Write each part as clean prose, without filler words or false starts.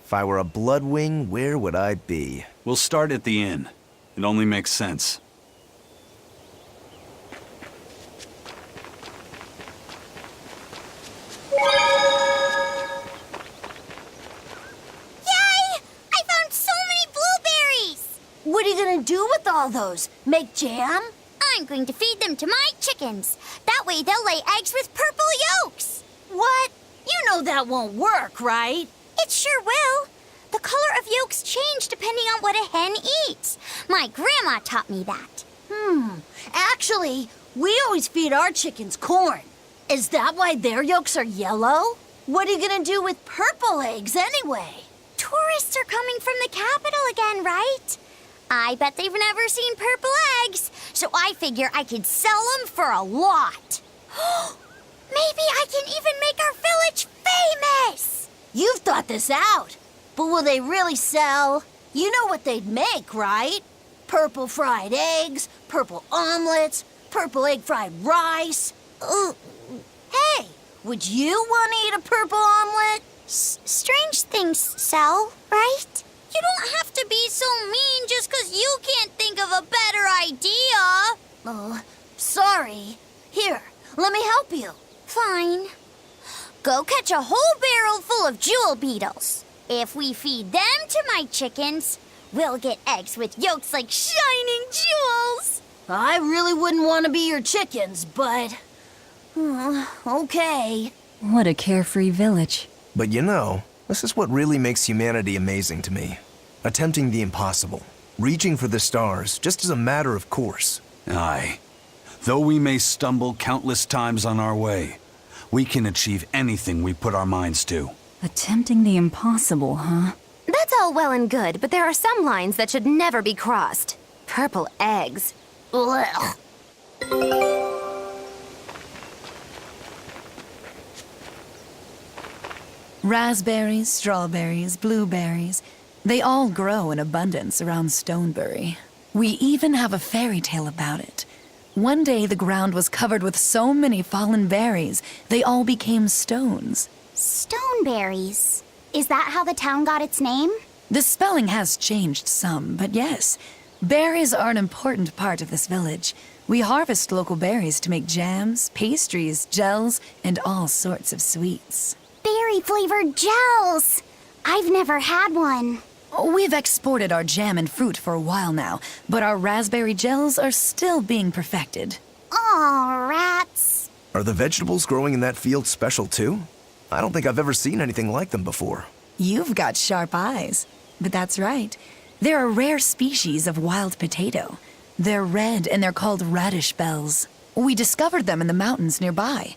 If I were a bloodwing, where would I be? We'll start at the inn. It only makes sense. What are you gonna do with all those? Make jam? I'm going to feed them to my chickens. That way they'll lay eggs with purple yolks. What? You know that won't work, right? It sure will. The color of yolks change depending on what a hen eats. My grandma taught me that. Actually, we always feed our chickens corn. Is that why their yolks are yellow? What are you gonna do with purple eggs anyway? Tourists are coming from the capital again, right? I bet they've never seen purple eggs, so I figure I could sell them for a lot. Maybe I can even make our village famous! You've thought this out, but will they really sell? You know what they'd make, right? Purple fried eggs, purple omelets, purple egg fried rice. Hey, would you want to eat a purple omelet? Strange things sell, right? You don't have to be so mean just 'cause you can't think of a better idea. Oh, sorry. Here, let me help you. Fine. Go catch a whole barrel full of jewel beetles. If we feed them to my chickens, we'll get eggs with yolks like shining jewels. I really wouldn't want to be your chickens, but... okay. What a carefree village. But you know, this is what really makes humanity amazing to me. Attempting the impossible. Reaching for the stars, just as a matter of course. Aye. Though we may stumble countless times on our way, we can achieve anything we put our minds to. Attempting the impossible, huh? That's all well and good, but there are some lines that should never be crossed. Purple eggs. Ugh. Raspberries, strawberries, blueberries, they all grow in abundance around Stonebury. We even have a fairy tale about it. One day the ground was covered with so many fallen berries, they all became stones. Stoneberries. Is that how the town got its name? The spelling has changed some, but yes. Berries are an important part of this village. We harvest local berries to make jams, pastries, gels, and all sorts of sweets. Berry-flavored gels. I've never had one. We've exported our jam and fruit for a while now, but our raspberry gels are still being perfected. Aw, rats. Are the vegetables growing in that field special too? I don't think I've ever seen anything like them before. You've got sharp eyes. But that's right. They're a rare species of wild potato. They're red and they're called radish bells. We discovered them in the mountains nearby.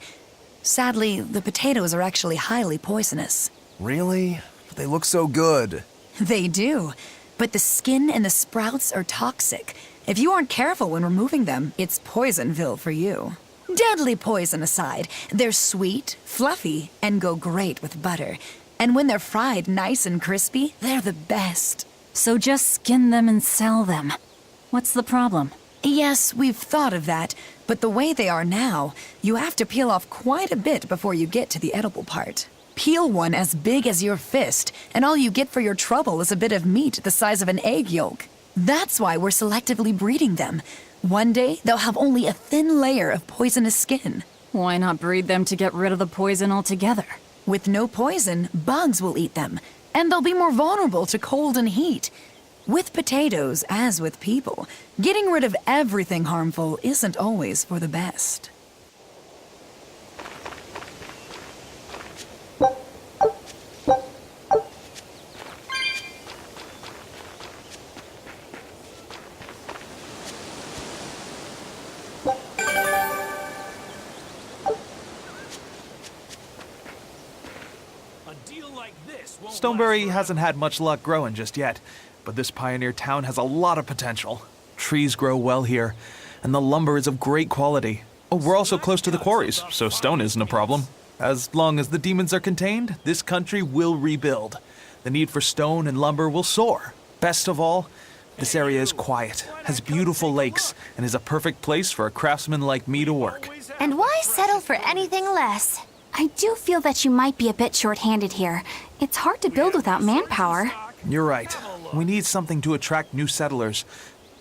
Sadly, the potatoes are actually highly poisonous. Really? They look so good. They do. But the skin and the sprouts are toxic. If you aren't careful when removing them, it's Poisonville for you. Deadly poison aside, they're sweet, fluffy, and go great with butter. And when they're fried nice and crispy, they're the best. So just skin them and sell them. What's the problem? Yes, we've thought of that, but the way they are now, you have to peel off quite a bit before you get to the edible part. Peel one as big as your fist, and all you get for your trouble is a bit of meat the size of an egg yolk. That's why we're selectively breeding them. One day, they'll have only a thin layer of poisonous skin. Why not breed them to get rid of the poison altogether? With no poison, bugs will eat them, and they'll be more vulnerable to cold and heat. With potatoes, as with people, getting rid of everything harmful isn't always for the best. Stonebury hasn't had much luck growing just yet, but this pioneer town has a lot of potential. Trees grow well here, and the lumber is of great quality. Oh, we're also close to the quarries, so stone isn't a problem. As long as the demons are contained, this country will rebuild. The need for stone and lumber will soar. Best of all, this area is quiet, has beautiful lakes, and is a perfect place for a craftsman like me to work. And why settle for anything less? I do feel that you might be a bit short-handed here. It's hard to build without manpower. You're right. We need something to attract new settlers.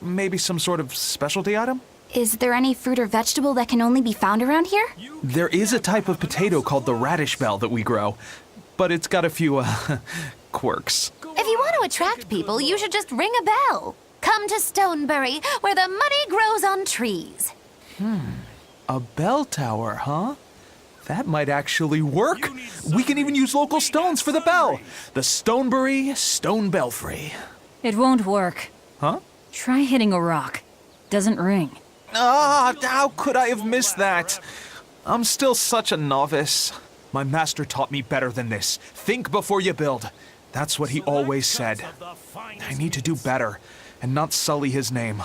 Maybe some sort of specialty item? Is there any fruit or vegetable that can only be found around here? There is a type of potato called the radish bell that we grow, but it's got a few, quirks. If you want to attract people, you should just ring a bell. Come to Stonebury, where the money grows on trees. A bell tower, huh? That might actually work. We can even use local stones for the bell. The Stonebury Stone Belfry. It won't work. Huh? Try hitting a rock. Doesn't ring. Ah, how could I have missed that? I'm still such a novice. My master taught me better than this. Think before you build. That's what he always said. I need to do better and not sully his name.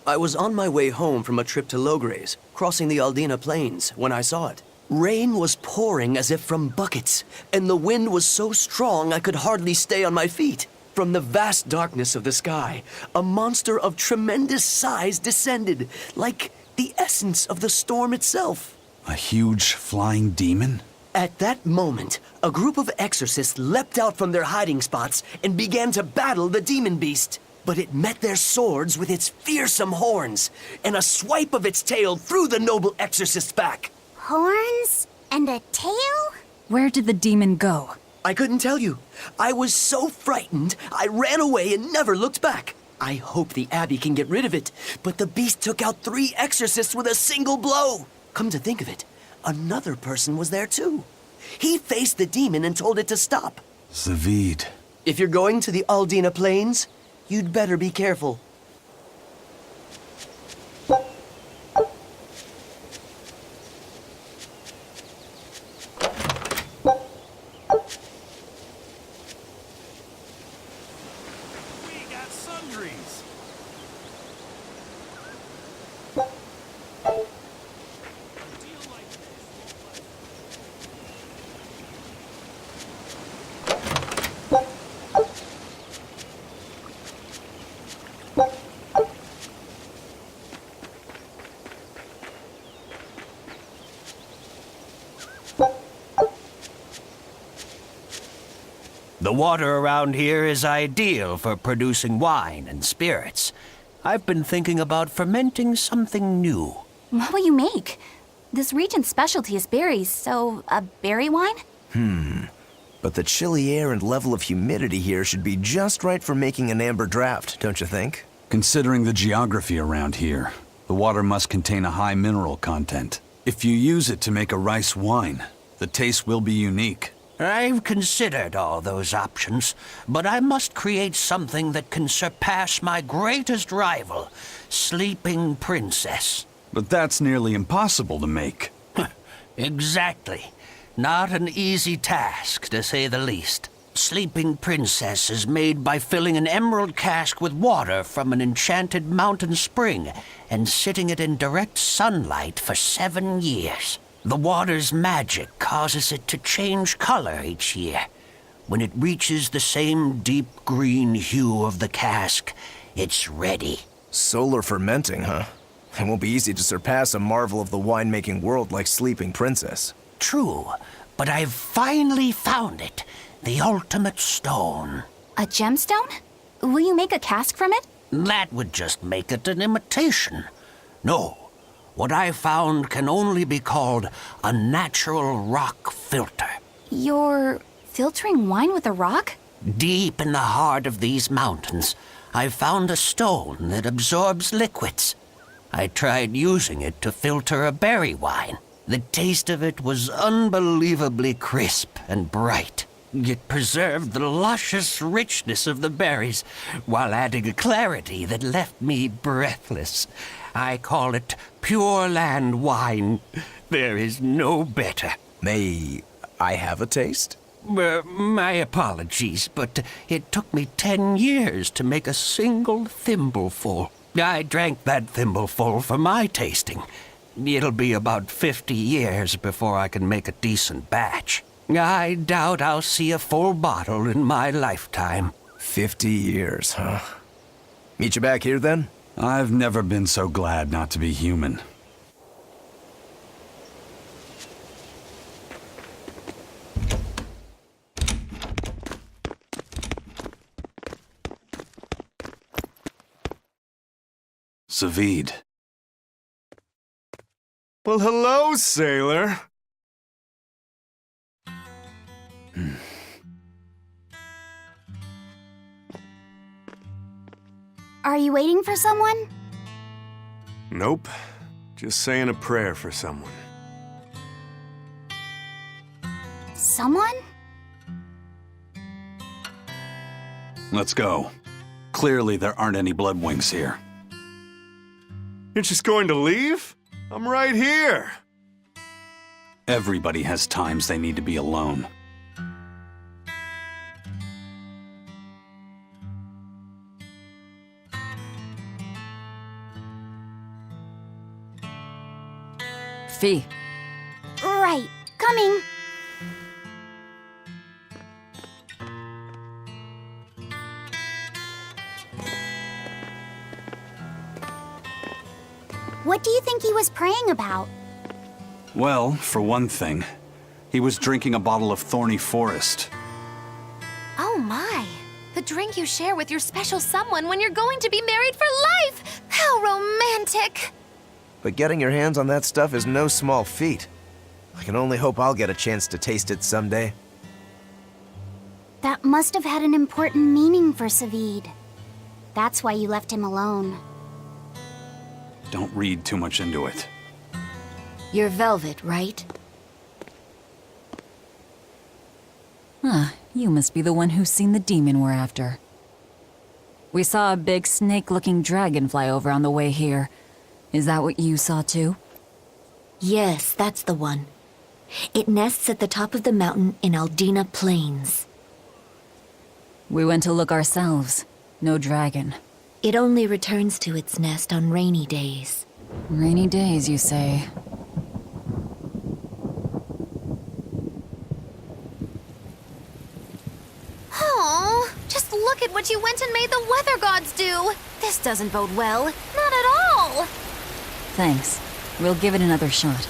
I was on my way home from a trip to Logres, crossing the Aldina Plains, when I saw it. Rain was pouring as if from buckets, and the wind was so strong I could hardly stay on my feet. From the vast darkness of the sky, a monster of tremendous size descended, like the essence of the storm itself. A huge flying demon? At that moment, a group of exorcists leapt out from their hiding spots and began to battle the demon beast. But it met their swords with its fearsome horns, and a swipe of its tail threw the noble exorcist's back. Horns and a tail? Where did the demon go? I couldn't tell you. I was so frightened, I ran away and never looked back. I hope the Abbey can get rid of it, but the beast took out 3 exorcists with a single blow. Come to think of it, another person was there too. He faced the demon and told it to stop. Zaveid. If you're going to the Aldina Plains, you'd better be careful. We got sundries. The water around here is ideal for producing wine and spirits. I've been thinking about fermenting something new. What will you make? This region's specialty is berries, so a berry wine? But the chilly air and level of humidity here should be just right for making an amber draft, don't you think? Considering the geography around here, the water must contain a high mineral content. If you use it to make a rice wine, the taste will be unique. I've considered all those options, but I must create something that can surpass my greatest rival, Sleeping Princess. But that's nearly impossible to make. Exactly. Not an easy task, to say the least. Sleeping Princess is made by filling an emerald cask with water from an enchanted mountain spring and sitting it in direct sunlight for 7 years. The water's magic causes it to change color each year. When it reaches the same deep green hue of the cask, it's ready. Solar fermenting, huh? It won't be easy to surpass a marvel of the winemaking world like Sleeping Princess. True, but I've finally found it. The ultimate stone. A gemstone? Will you make a cask from it? That would just make it an imitation. No. What I found can only be called a natural rock filter. You're filtering wine with a rock? Deep in the heart of these mountains, I found a stone that absorbs liquids. I tried using it to filter a berry wine. The taste of it was unbelievably crisp and bright. It preserved the luscious richness of the berries while adding a clarity that left me breathless. I call it Pure Land wine. There is no better. May I have a taste? My apologies, but it took me 10 years to make a single thimbleful. I drank that thimbleful for my tasting. It'll be about 50 years before I can make a decent batch. I doubt I'll see a full bottle in my lifetime. 50 years, huh? Meet you back here then? I've never been so glad not to be human. Zaveid. Well, hello, sailor. Are you waiting for someone? Nope. Just saying a prayer for someone. Someone? Let's go. Clearly there aren't any Bloodwings here. You're just going to leave? I'm right here. Everybody has times they need to be alone. Fee. Right. Coming. What do you think he was praying about? Well, for one thing, he was drinking a bottle of Thorny Forest. Oh my. The drink you share with your special someone when you're going to be married for life! How romantic! But getting your hands on that stuff is no small feat. I can only hope I'll get a chance to taste it someday. That must have had an important meaning for Zaveid. That's why you left him alone. Don't read too much into it. You're Velvet, right? Ah, you must be the one who's seen the demon we're after. We saw a big snake-looking dragon fly over on the way here. Is that what you saw too? Yes, that's the one. It nests at the top of the mountain in Aldina Plains. We went to look ourselves. No dragon. It only returns to its nest on rainy days. Rainy days, you say? Oh, just look at what you went and made the weather gods do. This doesn't bode well. Not at all. Thanks. We'll give it another shot.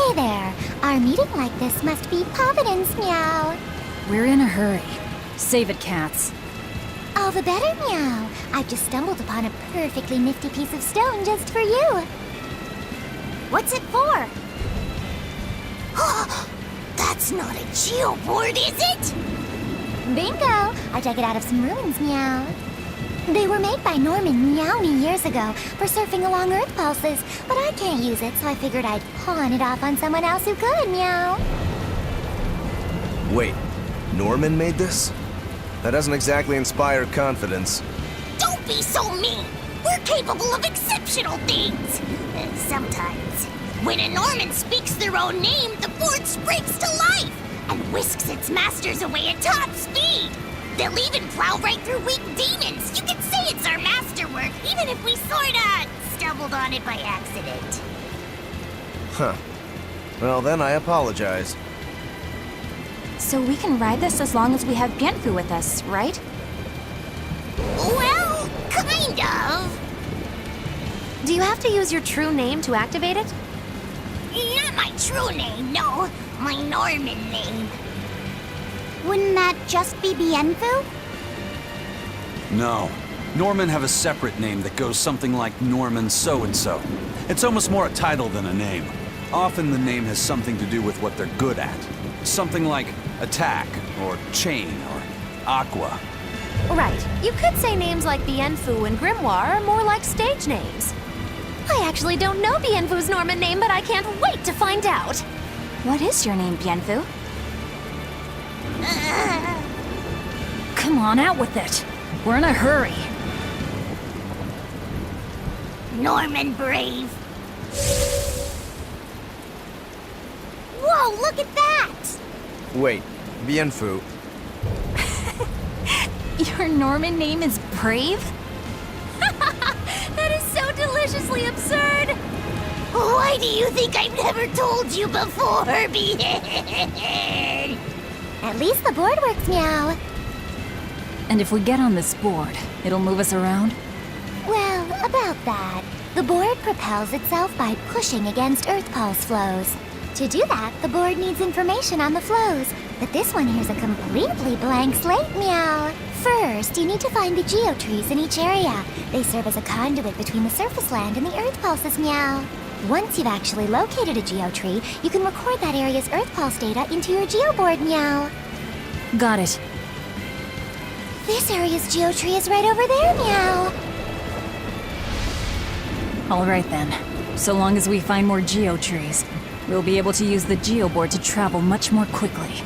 Hey there. Our meeting like this must be Providence, meow. We're in a hurry. Save it, cats. All the better, meow. I've just stumbled upon a perfectly nifty piece of stone just for you. What's it for? That's not a geoboard, is it? Bingo! I dug it out of some ruins, meow. They were made by Norman Meowny years ago for surfing along Earth pulses, but I can't use it, so I figured I'd pawn it off on someone else who could, meow. Wait, Norman made this? That doesn't exactly inspire confidence. Don't be so mean! We're capable of exceptional things! Sometimes. When a Norman speaks their own name, the board springs to life and whisks its masters away at top speed. They'll even plow right through weak demons. You can say it's our masterwork, even if we sorta stumbled on it by accident. Huh. Well, then I apologize. So we can ride this as long as we have Bienfu with us, right? Well, kind of. Do you have to use your true name to activate it? Not my true name, no. My Norman name. Wouldn't that just be Bienfu? No. Norman have a separate name that goes something like Norman so-and-so. It's almost more a title than a name. Often the name has something to do with what they're good at. Something like attack, or chain, or aqua. Right. You could say names like Bienfu and Grimoire are more like stage names. I actually don't know Bienfu's Norman name, but I can't wait to find out. What is your name, Bienfu? Come on, out with it. We're in a hurry. Norman Brave. Whoa, look at that! Wait, Bienfu. Your Norman name is Brave? That is so deliciously absurd! Why do you think I've never told you before, Bien? At least the board works, meow. And if we get on this board, it'll move us around? Well, about that. The board propels itself by pushing against Earth pulse flows. To do that, the board needs information on the flows, but this one here's a completely blank slate, meow. First, you need to find the geotrees in each area. They serve as a conduit between the surface land and the Earth pulses, meow. Once you've actually located a geotree, you can record that area's Earth pulse data into your geoboard, meow. Got it. This area's geotree is right over there, meow. All right then. So long as we find more geotrees, we'll be able to use the geoboard to travel much more quickly.